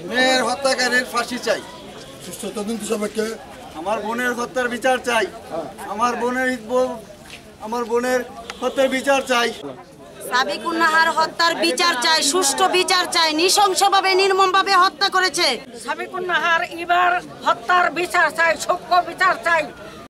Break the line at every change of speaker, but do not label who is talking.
মেয়ের হত্যাকারীর ফাঁসি চাই,
সুষ্ঠু তদন্ত সাপেক্ষে
আমার বোনের হত্যার বিচার চাই, আমার বোনের হত্যার বিচার চাই।
সাবিকুন নাহার হত্যার বিচার চাই, সুষ্ঠু বিচার চাই। নৃশংসভাবে নির্মমভাবে হত্যা করেছে
সাবিকুন নাহার এবার হত্যার বিচার চাই, সূক্ষ্ম বিচার চাই।